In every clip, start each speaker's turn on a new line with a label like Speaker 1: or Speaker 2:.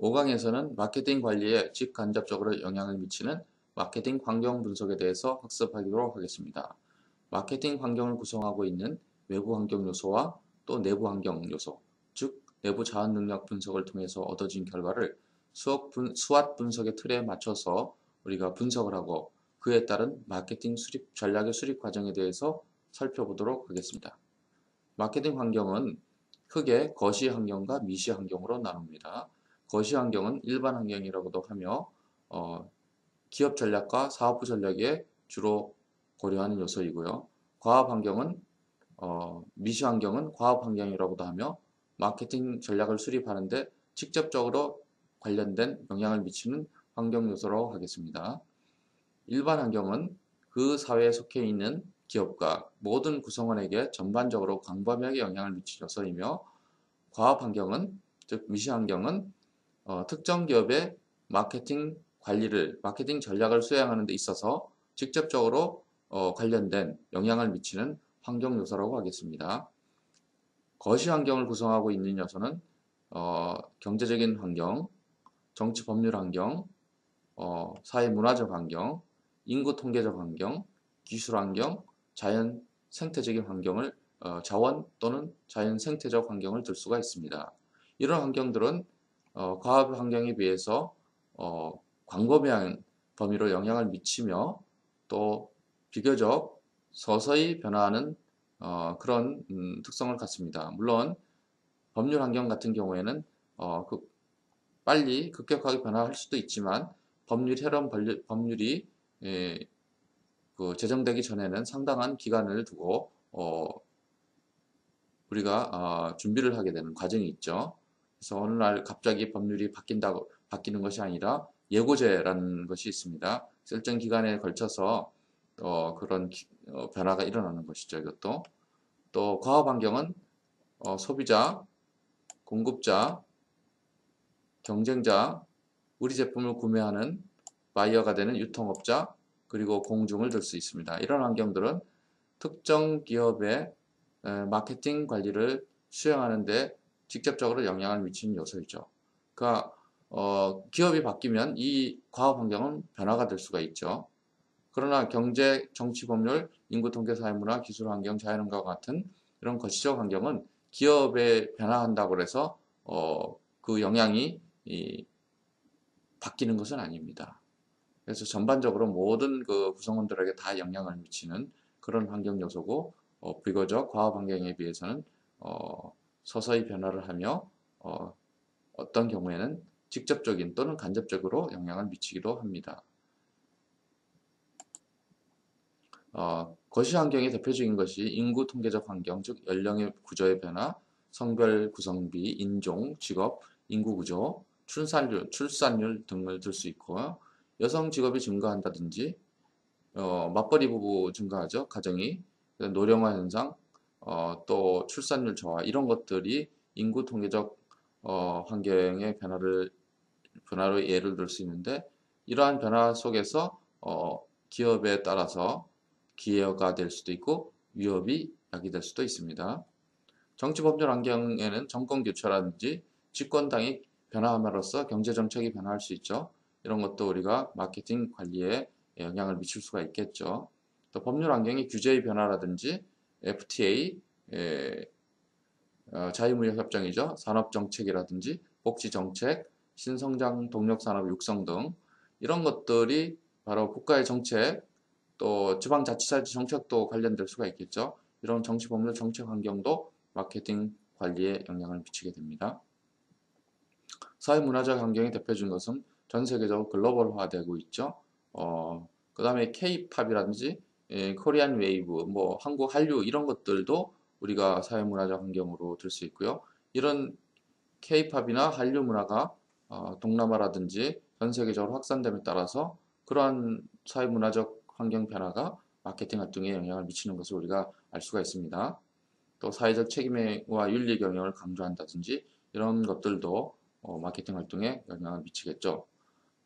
Speaker 1: 5강에서는 마케팅 관리에 직간접적으로 영향을 미치는 마케팅 환경 분석에 대해서 학습하도록 하겠습니다. 마케팅 환경을 구성하고 있는 외부 환경 요소와 또 내부 환경 요소, 즉 내부 자원 능력 분석을 통해서 얻어진 결과를 수학 분석의 틀에 맞춰서 우리가 분석을 하고 그에 따른 마케팅 수립 전략의 수립 과정에 대해서 살펴보도록 하겠습니다. 마케팅 환경은 크게 거시 환경과 미시 환경으로 나눕니다. 거시 환경은 일반 환경이라고도 하며 기업 전략과 사업부 전략에 주로 고려하는 요소이고요. 과업 환경은 미시 환경은 과업 환경이라고도 하며 마케팅 전략을 수립하는데 직접적으로 관련된 영향을 미치는 환경 요소라고 하겠습니다. 일반 환경은 그 사회에 속해 있는 기업과 모든 구성원에게 전반적으로 광범위하게 영향을 미치는 요소이며 과업 환경은 즉 미시 환경은 특정 기업의 마케팅 관리를 마케팅 전략을 수행하는 데 있어서 직접적으로 관련된 영향을 미치는 환경 요소라고 하겠습니다. 거시 환경을 구성하고 있는 요소는 경제적인 환경, 정치 법률 환경, 사회 문화적 환경, 인구 통계적 환경, 기술 환경, 자연 생태적인 환경을 자원 또는 자연 생태적 환경을 들 수가 있습니다. 이런 환경들은 과학 환경에 비해서 광범위한 범위로 영향을 미치며 또 비교적 서서히 변화하는 그런 특성을 갖습니다. 물론 법률 환경 같은 경우에는 빨리 급격하게 변화할 수도 있지만 법률이 제정되기 전에는 상당한 기간을 두고 우리가 준비를 하게 되는 과정이 있죠. 그래서 어느 날 갑자기 법률이 바뀌는 것이 아니라 예고제라는 것이 있습니다. 일정 기간에 걸쳐서 그런 변화가 일어나는 것이죠. 이것도 또 과업 환경은 소비자, 공급자, 경쟁자, 우리 제품을 구매하는 바이어가 되는 유통업자, 그리고 공중을 들 수 있습니다. 이런 환경들은 특정 기업의 마케팅 관리를 수행하는 데 직접적으로 영향을 미치는 요소이죠. 그러니까 기업이 바뀌면 이 과업 환경은 변화가 될 수가 있죠. 그러나 경제, 정치, 법률, 인구 통계, 사회문화, 기술 환경, 자연환경과 같은 이런 거시적 환경은 기업에 변화한다고 해서 그 영향이 바뀌는 것은 아닙니다. 그래서 전반적으로 모든 그 구성원들에게 다 영향을 미치는 그런 환경 요소고 비교적 과업 환경에 비해서는 서서히 변화를 하며 어떤 경우에는 직접적인 또는 간접적으로 영향을 미치기도 합니다. 거시 환경의 대표적인 것이 인구 통계적 환경, 즉 연령의 구조의 변화, 성별 구성비, 인종, 직업, 인구 구조, 출산율 등을 들 수 있고 여성 직업이 증가한다든지 맞벌이 부부 증가하죠. 가정이 노령화 현상, 또 출산율 저하 이런 것들이 인구 통계적 환경의 변화로 예를 들 수 있는데 이러한 변화 속에서 기업에 따라서 기회가 될 수도 있고 위협이 야기될 수도 있습니다. 정치법률 환경에는 정권 교체라든지 집권당이 변화함으로써 경제정책이 변화할 수 있죠. 이런 것도 우리가 마케팅 관리에 영향을 미칠 수가 있겠죠. 또 법률 환경의 규제의 변화라든지 FTA, 자유무역협정이죠. 산업정책이라든지 복지정책, 신성장 동력산업 육성 등 이런 것들이 바로 국가의 정책, 또 지방자치단체 정책도 관련될 수가 있겠죠. 이런 정치, 법률, 정책 환경도 마케팅 관리에 영향을 미치게 됩니다. 사회문화적 환경의 대표적인 것은 전 세계적으로 글로벌화되고 있죠. 그 다음에 K-팝이라든지 코리안 웨이브, 뭐 한국 한류 이런 것들도 우리가 사회문화적 환경으로 들 수 있고요. 이런 K-팝이나 한류 문화가 동남아라든지 전 세계적으로 확산됨에 따라서 그러한 사회문화적 환경 변화가 마케팅 활동에 영향을 미치는 것을 우리가 알 수가 있습니다. 또 사회적 책임과 윤리 경영을 강조한다든지 이런 것들도 마케팅 활동에 영향을 미치겠죠.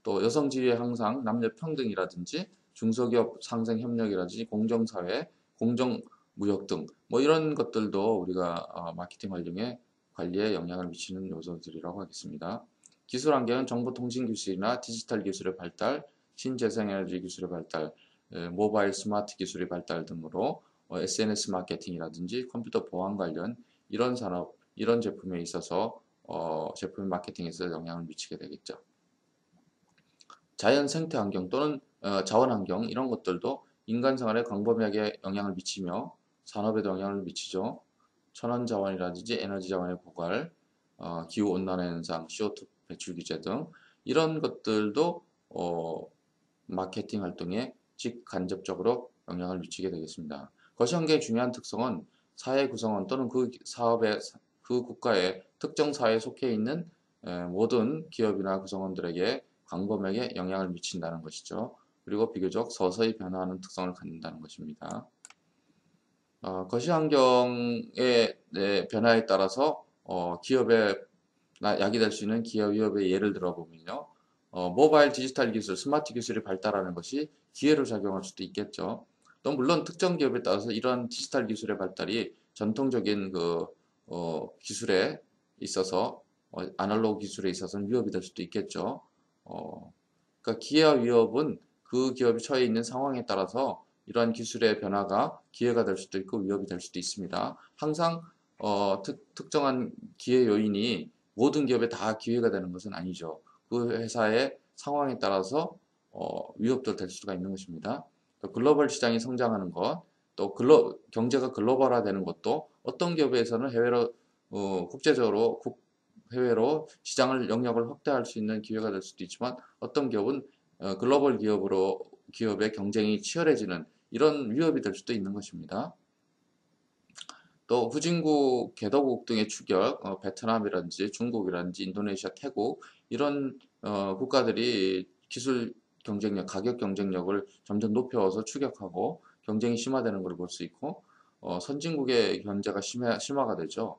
Speaker 1: 또 여성 지위 향상, 남녀 평등이라든지 중소기업 상생 협력이라든지 공정사회, 공정무역 등 뭐 이런 것들도 우리가 마케팅 관리에 영향을 미치는 요소들이라고 하겠습니다. 기술 환경은 정보통신 기술이나 디지털 기술의 발달, 신재생에너지 기술의 발달, 모바일 스마트 기술의 발달 등으로 SNS 마케팅이라든지 컴퓨터 보안 관련 이런 산업, 이런 제품에 있어서 제품 마케팅에서 영향을 미치게 되겠죠. 자연 생태 환경 또는 자원 환경 이런 것들도 인간 생활에 광범위하게 영향을 미치며 산업에도 영향을 미치죠. 천연 자원이라든지 에너지 자원의 고갈, 기후 온난화 현상, CO2 배출 규제 등 이런 것들도 마케팅 활동에 직간접적으로 영향을 미치게 되겠습니다. 거시환경의 중요한 특성은 사회 구성원 또는 그 사업의 그 국가의 특정 사회에 속해 있는 모든 기업이나 구성원들에게 광범위하게 영향을 미친다는 것이죠. 그리고 비교적 서서히 변화하는 특성을 갖는다는 것입니다. 거시환경의 변화에 따라서 기업의 약이 될 수 있는 기업 위협의 예를 들어보면요. 모바일 디지털 기술, 스마트 기술이 발달하는 것이 기회로 작용할 수도 있겠죠. 또 물론 특정 기업에 따라서 이러한 디지털 기술의 발달이 전통적인 기술에 있어서 아날로그 기술에 있어서는 위협이 될 수도 있겠죠. 그러니까 기회와 위협은 그 기업이 처해 있는 상황에 따라서 이러한 기술의 변화가 기회가 될 수도 있고 위협이 될 수도 있습니다. 항상 특정한 기회 요인이 모든 기업에 다 기회가 되는 것은 아니죠. 그 회사의 상황에 따라서 위협도 될 수가 있는 것입니다. 또 글로벌 시장이 성장하는 것, 또 경제가 글로벌화되는 것도 어떤 기업에서는 국제적으로 해외로 시장을 영역을 확대할 수 있는 기회가 될 수도 있지만 어떤 기업은 글로벌 기업의 경쟁이 치열해지는 이런 위협이 될 수도 있는 것입니다. 또 후진국, 개도국 등의 추격, 베트남이라든지 중국이라든지 인도네시아, 태국 이런 국가들이 기술 경쟁력, 가격 경쟁력을 점점 높여서 추격하고 경쟁이 심화되는 걸 볼 수 있고 선진국의 경제가 심화가 되죠.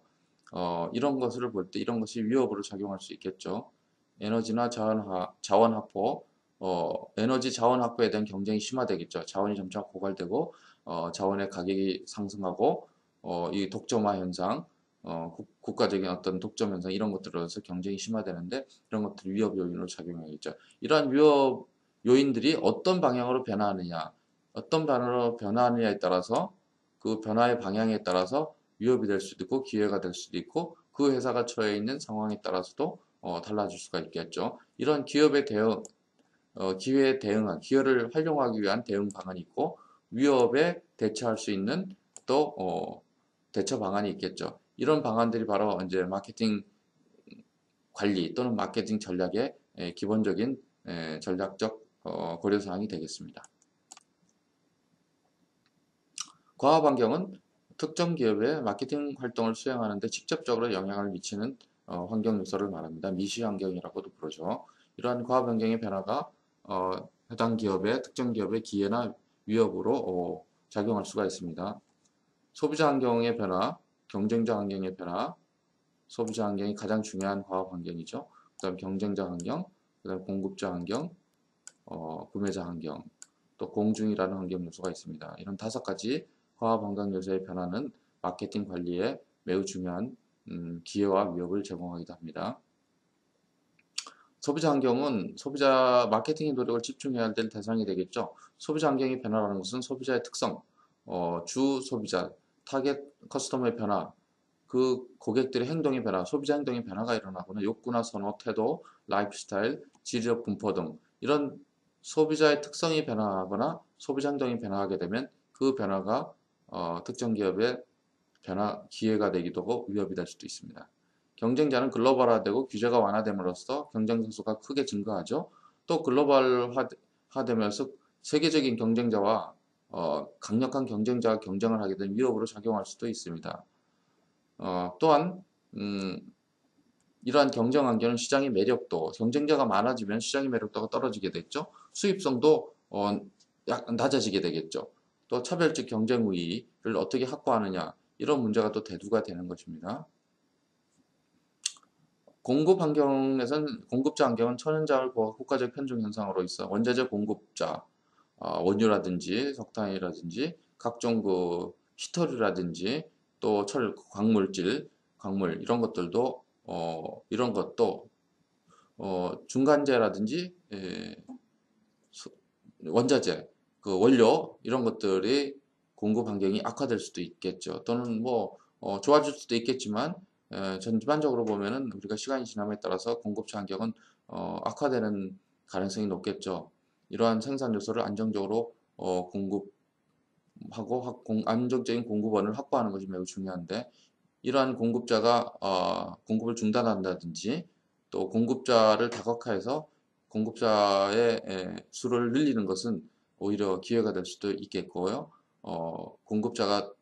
Speaker 1: 이런 것을 볼 때 이런 것이 위협으로 작용할 수 있겠죠. 에너지나 자원 확보, 에너지 자원 확보에 대한 경쟁이 심화되겠죠. 자원이 점차 고갈되고 자원의 가격이 상승하고 이 독점화 현상, 국가적인 어떤 독점 현상 이런 것들로서 경쟁이 심화되는데 이런 것들이 위협 요인으로 작용하겠죠. 이러한 위협 요인들이 어떤 방향으로 변화하느냐, 어떤 방향으로 변화하느냐에 따라서 그 변화의 방향에 따라서 위협이 될 수도 있고 기회가 될 수도 있고 그 회사가 처해 있는 상황에 따라서도 달라질 수가 있겠죠. 이런 기회에 기회를 활용하기 위한 대응 방안이 있고 위협에 대처할 수 있는 또 대처 방안이 있겠죠. 이런 방안들이 바로 이제 마케팅 관리 또는 마케팅 전략의 기본적인 전략적 고려사항이 되겠습니다. 과업 환경은 특정 기업의 마케팅 활동을 수행하는 데 직접적으로 영향을 미치는 환경 요소를 말합니다. 미시 환경이라고도 부르죠. 이러한 과업 환경의 변화가 해당 기업의 특정 기업의 기회나 위협으로 작용할 수가 있습니다. 소비자 환경의 변화, 경쟁자 환경의 변화, 소비자 환경이 가장 중요한 과업 환경이죠. 그 다음 경쟁자 환경, 그 다음 공급자 환경, 구매자 환경, 또 공중이라는 환경 요소가 있습니다. 이런 5가지 과업 환경 요소의 변화는 마케팅 관리에 매우 중요한 기회와 위협을 제공하기도 합니다. 소비자 환경은 소비자 마케팅의 노력을 집중해야 될 대상이 되겠죠. 소비자 환경이 변화라는 것은 소비자의 특성, 주 소비자, 타겟 커스터머의 변화, 그 고객들의 행동의 변화, 소비자 행동의 변화가 일어나거나 욕구나 선호, 태도, 라이프 스타일, 지리적 분포 등 이런 소비자의 특성이 변화하거나 소비자 행동이 변화하게 되면 그 변화가 특정 기업의 기회가 되기도 하고 위협이 될 수도 있습니다. 경쟁자는 글로벌화되고 규제가 완화됨으로써 경쟁 선수가 크게 증가하죠. 또 글로벌화되면서 세계적인 경쟁자와 강력한 경쟁자가 경쟁을 하게 된 위협으로 작용할 수도 있습니다. 또한 이러한 경쟁 환경은 시장의 매력도, 경쟁자가 많아지면 시장의 매력도가 떨어지게 됐죠. 수입성도 낮아지게 되겠죠. 또 차별적 경쟁 우위를 어떻게 확보하느냐 이런 문제가 또 대두가 되는 것입니다. 공급 환경에서는 공급자 환경은 천연자원 국가적 편중 현상으로 있어 원자재 공급자, 원유라든지 석탄이라든지 각종 히터류라든지 또 광물 이런 것도 중간재라든지 원자재, 그 원료 이런 것들이 공급 환경이 악화될 수도 있겠죠. 또는 뭐 좋아질 수도 있겠지만 전반적으로 보면은 우리가 시간이 지남에 따라서 공급처 환경은 악화되는 가능성이 높겠죠. 이러한 생산 요소를 안정적으로 공급하고 안정적인 공급원을 확보하는 것이 매우 중요한데 이러한 공급자가 공급을 중단한다든지 또 공급자를 다각화해서 공급자의 수를 늘리는 것은 오히려 기회가 될 수도 있겠고요. 공급자가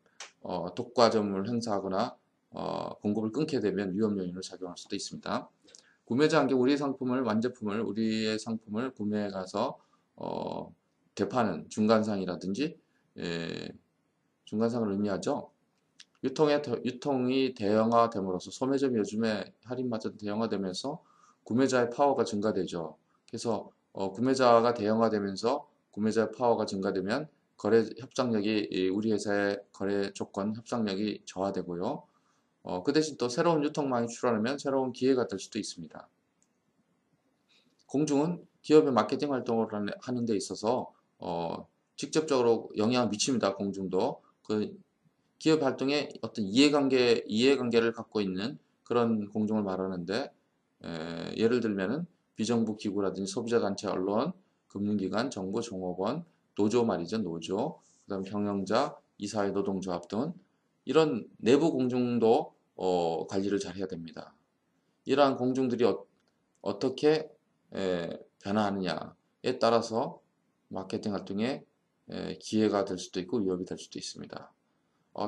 Speaker 1: 독과점을 행사하거나 공급을 끊게 되면 위험 요인으로 작용할 수도 있습니다. 구매자에게 우리의 상품을 구매해 가서 되파는 중간상이라든지 중간상을 의미하죠. 유통이 대형화됨으로써 소매점이 요즘에 할인마저 대형화되면서 구매자의 파워가 증가되죠. 그래서 구매자가 대형화되면서 구매자의 파워가 증가되면 거래 협상력이 우리 회사의 거래 조건 협상력이 저하되고요. 그 대신 또 새로운 유통망이 출현하면 새로운 기회가 될 수도 있습니다. 공중은 기업의 마케팅 활동을 하는 데 있어서 직접적으로 영향을 미칩니다. 공중도 그 기업 활동에 어떤 이해관계를 갖고 있는 그런 공중을 말하는데 예를 들면은 비정부 기구라든지 소비자단체, 언론, 금융기관, 정부, 종업원, 노조 말이죠. 노조, 그다음 경영자, 이사회, 노동조합 등 이런 내부 공중도 관리를 잘 해야 됩니다. 이러한 공중들이 어떻게 변화하느냐에 따라서 마케팅 활동에 기회가 될 수도 있고 위협이 될 수도 있습니다.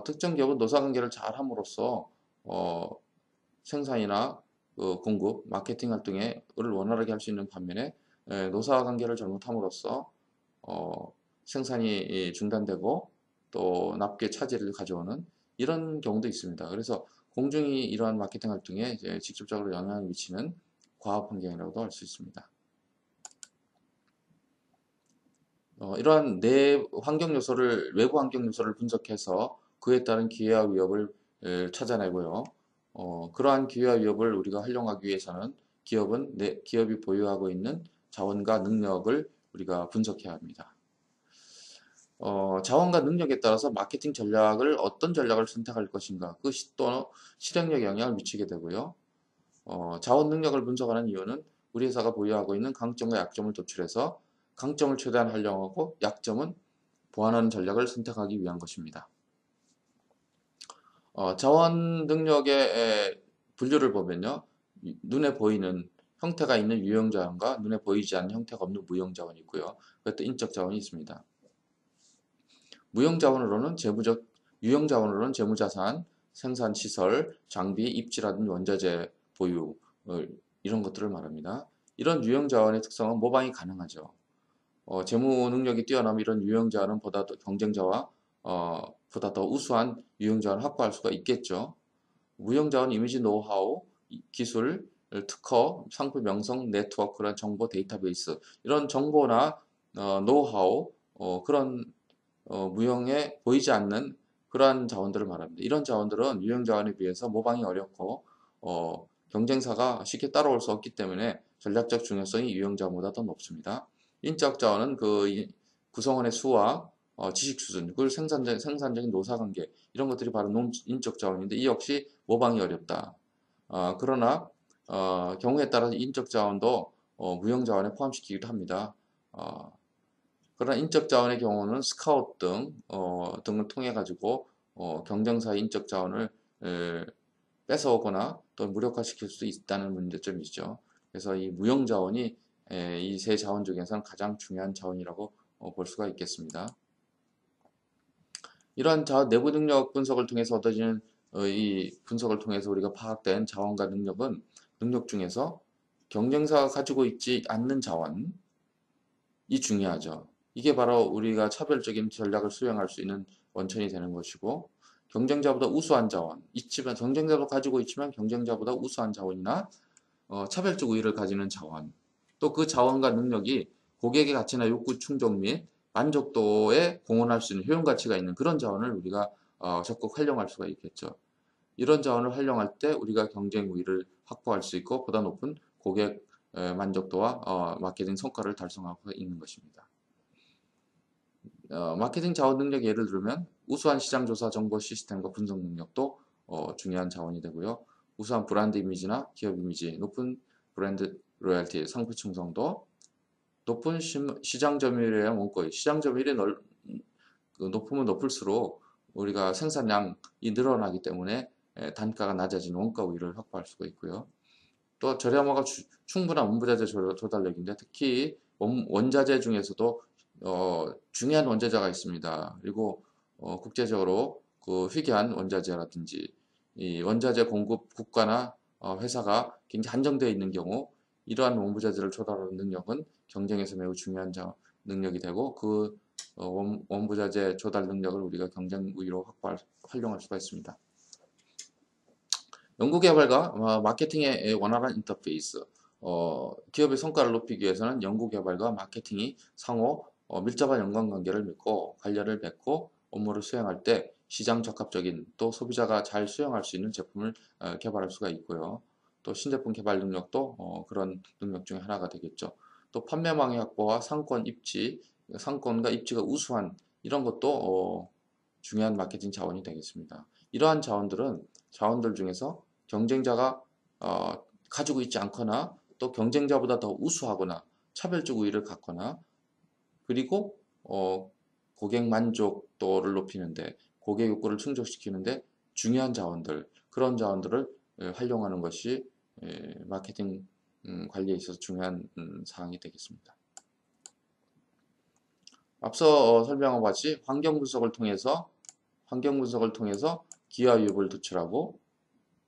Speaker 1: 특정 기업은 노사관계를 잘 함으로써 생산이나 공급, 마케팅 활동을 원활하게 할 수 있는 반면에 노사관계를 잘못함으로써 생산이 중단되고 또 납기의 차질을 가져오는 이런 경우도 있습니다. 그래서 공중이 이러한 마케팅 활동에 이제 직접적으로 영향을 미치는 과업 환경이라고도 할 수 있습니다. 이러한 외부 환경 요소를 분석해서 그에 따른 기회와 위협을 찾아내고요. 그러한 기회와 위협을 우리가 활용하기 위해서는 기업이 보유하고 있는 자원과 능력을 우리가 분석해야 합니다. 자원과 능력에 따라서 마케팅 전략을 어떤 전략을 선택할 것인가 그것이 또 실행력에 영향을 미치게 되고요. 자원 능력을 분석하는 이유는 우리 회사가 보유하고 있는 강점과 약점을 도출해서 강점을 최대한 활용하고 약점은 보완하는 전략을 선택하기 위한 것입니다. 자원 능력의 분류를 보면요. 눈에 보이는 형태가 있는 유형 자원과 눈에 보이지 않는 형태가 없는 무형 자원이 있고요. 그것도 인적 자원이 있습니다. 유형 자원으로는 재무자산, 생산시설, 장비, 입지라든지 원자재 보유 이런 것들을 말합니다. 이런 유형 자원의 특성은 모방이 가능하죠. 재무 능력이 뛰어나면 이런 유형 자원은 보다 더 경쟁자와 보다 더 우수한 유형 자원을 확보할 수가 있겠죠. 무형 자원, 이미지, 노하우, 기술, 특허, 상품 명성, 네트워크란 정보 데이터베이스 이런 정보나 노하우 그런 무형에 보이지 않는 그러한 자원들을 말합니다. 이런 자원들은 유형 자원에 비해서 모방이 어렵고 경쟁사가 쉽게 따라올 수 없기 때문에 전략적 중요성이 유형 자원보다 더 높습니다. 인적 자원은 그 구성원의 수와 지식 수준, 그리고 생산적인 노사관계 이런 것들이 바로 인적 자원인데 이 역시 모방이 어렵다. 그러나 경우에 따라서 인적 자원도 무형 자원에 포함시키기도 합니다. 그러나 인적 자원의 경우는 스카웃 등을 통해 가지고 경쟁사의 인적 자원을 뺏어오거나 또 무력화시킬 수 있다는 문제점이 있죠. 그래서 이 무형 자원이 이 세 자원 중에서는 가장 중요한 자원이라고 볼 수가 있겠습니다. 이러한 내부 능력 분석을 통해서 얻어지는 이 분석을 통해서 우리가 파악된 자원과 능력 중에서 경쟁사가 가지고 있지 않는 자원이 중요하죠. 이게 바로 우리가 차별적인 전략을 수행할 수 있는 원천이 되는 것이고 경쟁자보다 우수한 자원, 경쟁자도 가지고 있지만 경쟁자보다 우수한 자원이나 차별적 우위를 가지는 자원, 또 그 자원과 능력이 고객의 가치나 욕구 충족 및 만족도에 공헌할 수 있는 효용 가치가 있는 그런 자원을 우리가 적극 활용할 수가 있겠죠. 이런 자원을 활용할 때 우리가 경쟁 우위를 확보할 수 있고 보다 높은 고객 만족도와 마케팅 성과를 달성하고 있는 것입니다. 마케팅 자원 능력 예를 들면 우수한 시장 조사 정보 시스템과 분석 능력도 중요한 자원이 되고요. 우수한 브랜드 이미지나 기업 이미지, 높은 브랜드 로열티, 상표 충성도, 높은 시장 점유율의 원가의 시장 점유율이 높으면 높을수록 우리가 생산량이 늘어나기 때문에 단가가 낮아지는 원가 우위를 확보할 수가 있고요. 또 저렴하고 충분한 원부자재 조달력인데 특히 원자재 중에서도 중요한 원자재가 있습니다. 그리고 국제적으로 그 희귀한 원자재라든지 이 원자재 공급 국가나 회사가 굉장히 한정되어 있는 경우 이러한 원부자재를 조달하는 능력은 경쟁에서 매우 중요한 능력이 되고 그 원부자재 조달 능력을 우리가 경쟁 우위로 활용할 수가 있습니다. 연구개발과 마케팅의 원활한 인터페이스. 기업의 성과를 높이기 위해서는 연구개발과 마케팅이 상호 밀접한 연관관계를 맺고 관련을 맺고 업무를 수행할 때 시장 적합적인 또 소비자가 잘 수용할 수 있는 제품을 개발할 수가 있고요. 또 신제품 개발 능력도 그런 능력 중에 하나가 되겠죠. 또 판매망의 확보와 상권 입지, 상권과 입지가 우수한 이런 것도 중요한 마케팅 자원이 되겠습니다. 이러한 자원들 중에서 경쟁자가 가지고 있지 않거나 또 경쟁자보다 더 우수하거나 차별적 우위를 갖거나 그리고 고객 만족도를 높이는데 고객 욕구를 충족시키는데 중요한 자원들 그런 자원들을 활용하는 것이 마케팅 관리에 있어서 중요한 사항이 되겠습니다. 앞서 설명한 같이 환경 분석을 통해서 기여 유입을 도출하고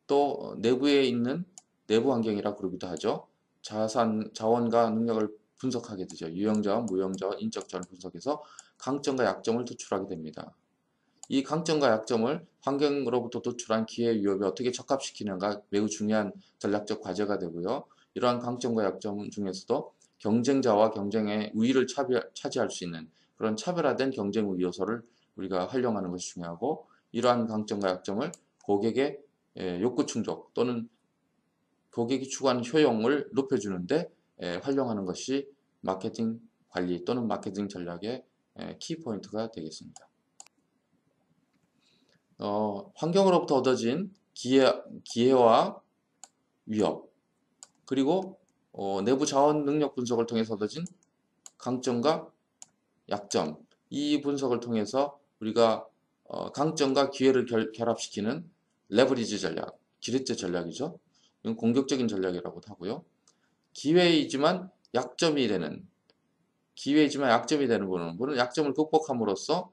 Speaker 1: 또 내부에 있는 내부 환경이라 그러기도 하죠. 자원과 능력을 분석하게 되죠. 유형자원, 무형자원, 인적 자원을 분석해서 강점과 약점을 도출하게 됩니다. 이 강점과 약점을 환경으로부터 도출한 기회 위협에 어떻게 적합시키는가 매우 중요한 전략적 과제가 되고요. 이러한 강점과 약점 중에서도 경쟁자와 경쟁의 우위를 차지할 수 있는 그런 차별화된 경쟁 우위 요소를 우리가 활용하는 것이 중요하고 이러한 강점과 약점을 고객의 욕구 충족 또는 고객이 추구하는 효용을 높여주는데 활용하는 것이 마케팅 관리 또는 마케팅 전략의 키포인트가 되겠습니다. 환경으로부터 얻어진 기회와 위협 그리고 내부 자원 능력 분석을 통해서 얻어진 강점과 약점 이 분석을 통해서 우리가 강점과 기회를 결합시키는 레버리지 전략, 기립제 전략이죠. 이건 공격적인 전략이라고 하고요. 기회이지만 약점이 되는 부분은 약점을 극복함으로써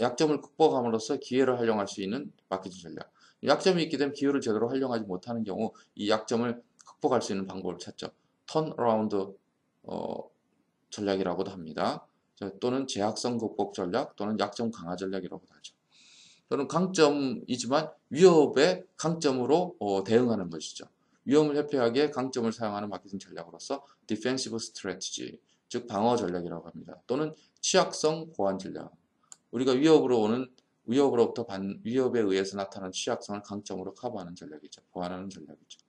Speaker 1: 약점을 극복함으로써 기회를 활용할 수 있는 마케팅 전략. 약점이 있게 되면 기회를 제대로 활용하지 못하는 경우 이 약점을 극복할 수 있는 방법을 찾죠. 턴어라운드 전략이라고도 합니다. 또는 제약성 극복 전략 또는 약점 강화 전략이라고도 하죠. 또는 강점이지만 위협의 강점으로 대응하는 것이죠. 위험을 회피하기 위해 강점을 사용하는 마케팅 전략으로서 디펜시브 스트래티지, 즉 방어 전략이라고 합니다. 또는 취약성 보완 전략. 우리가 위협에 의해서 나타나는 취약성을 강점으로 커버하는 전략이죠. 보완하는 전략이죠.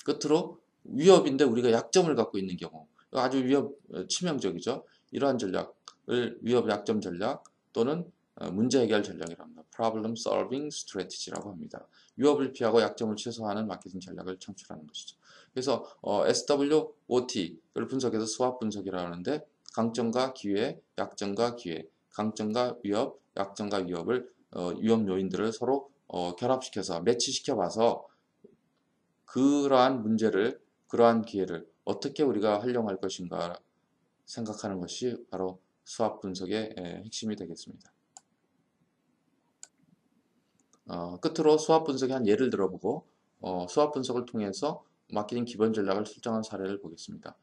Speaker 1: 끝으로 위협인데 우리가 약점을 갖고 있는 경우 아주 치명적이죠. 이러한 전략을 위협 약점 전략 또는 문제 해결 전략이라고 합니다. Problem Solving Strategy라고 합니다. 위협을 피하고 약점을 최소화하는 마케팅 전략을 창출하는 것이죠. 그래서 SWOT를 분석해서 스왑 분석이라고 하는데 강점과 기회, 약점과 기회, 강점과 위협, 약점과 위협을 위협 요인들을 서로 결합시켜서 매치시켜 봐서 그러한 문제를 그러한 기회를 어떻게 우리가 활용할 것인가 생각하는 것이 바로 스왑 분석의 핵심이 되겠습니다. 끝으로 스왑 분석의 한 예를 들어보고 스왑 분석을 통해서 마케팅 기본 전략을 설정한 사례를 보겠습니다.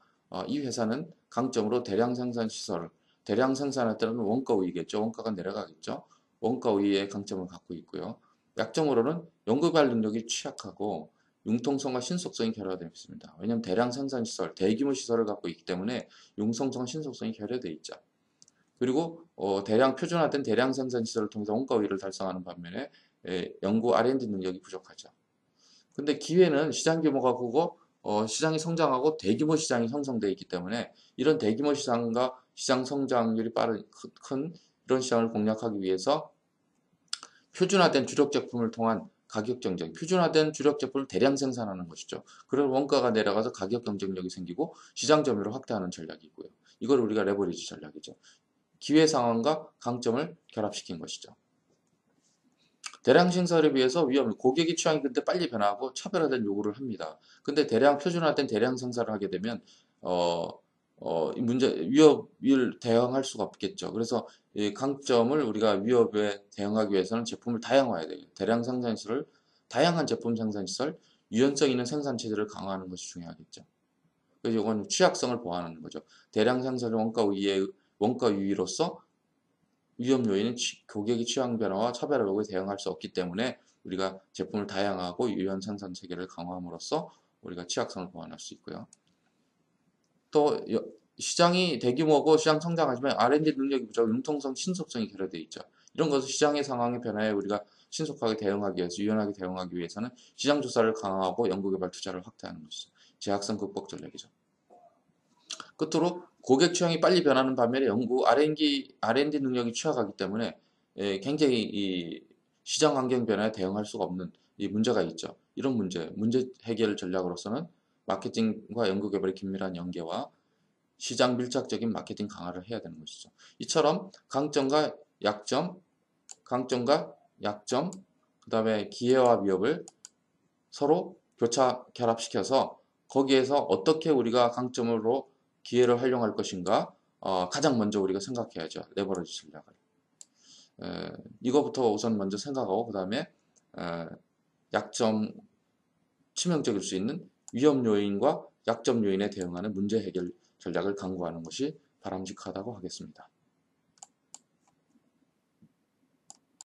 Speaker 1: 이 회사는 강점으로 대량 생산할 때는 원가 우위겠죠. 원가가 내려가겠죠. 원가 우위의 강점을 갖고 있고요. 약점으로는 연구개발 능력이 취약하고 융통성과 신속성이 결여되어 있습니다. 왜냐하면 대량 생산 시설, 대규모 시설을 갖고 있기 때문에 융통성과 신속성이 결여되어 있죠. 그리고 표준화된 대량 생산 시설을 통해서 원가 우위를 달성하는 반면에 연구 R&D 능력이 부족하죠. 근데 기회는 시장 규모가 크고 시장이 성장하고 대규모 시장이 형성되어 있기 때문에 이런 대규모 시장과 시장 성장률이 큰 이런 시장을 공략하기 위해서 표준화된 주력 제품을 통한 가격 경쟁, 표준화된 주력 제품을 대량 생산하는 것이죠. 그런 원가가 내려가서 가격 경쟁력이 생기고 시장 점유를 확대하는 전략이 있고요. 이걸 우리가 레버리지 전략이죠. 기회 상황과 강점을 결합시킨 것이죠. 대량 생산에 비해서 위험이 고객의 취향이 근데 빨리 변화하고 차별화된 요구를 합니다. 근데 표준화된 대량 생산을 하게 되면 이 위협을 대응할 수가 없겠죠. 그래서 이 강점을 우리가 위협에 대응하기 위해서는 제품을 다양화해야 돼요. 대량 생산시설, 다양한 제품 생산시설, 유연성 있는 생산 체제를 강화하는 것이 중요하겠죠. 그래서 이건 취약성을 보완하는 거죠. 대량 생산의 원가 유의로서 위험 요인은 고객의 취향 변화와 차별 요구에 대응할 수 없기 때문에 우리가 제품을 다양하고 유연 생산 체계를 강화함으로써 우리가 취약성을 보완할 수 있고요. 또 시장이 대규모고 시장 성장하지만 R&D 능력이 부족하고 융통성, 신속성이 결여되어 있죠. 이런 것은 시장의 상황의 변화에 우리가 신속하게 대응하기 위해서, 유연하게 대응하기 위해서는 시장 조사를 강화하고 연구개발 투자를 확대하는 것이죠. 제약성 극복 전략이죠. 끝으로 고객 취향이 빨리 변하는 반면에 R&D 능력이 취약하기 때문에 굉장히 이 시장 환경 변화에 대응할 수가 없는 이 문제가 있죠. 이런 문제 해결 전략으로서는 마케팅과 연구개발의 긴밀한 연계와 시장 밀착적인 마케팅 강화를 해야 되는 것이죠. 이처럼 강점과 약점, 그 다음에 기회와 위협을 서로 결합시켜서 거기에서 어떻게 우리가 강점으로 기회를 활용할 것인가 가장 먼저 우리가 생각해야죠. 레버리지 전략을. 이거부터 우선 먼저 생각하고 그 다음에 약점, 치명적일 수 있는 위험 요인과 약점 요인에 대응하는 문제 해결 전략을 강구하는 것이 바람직하다고 하겠습니다.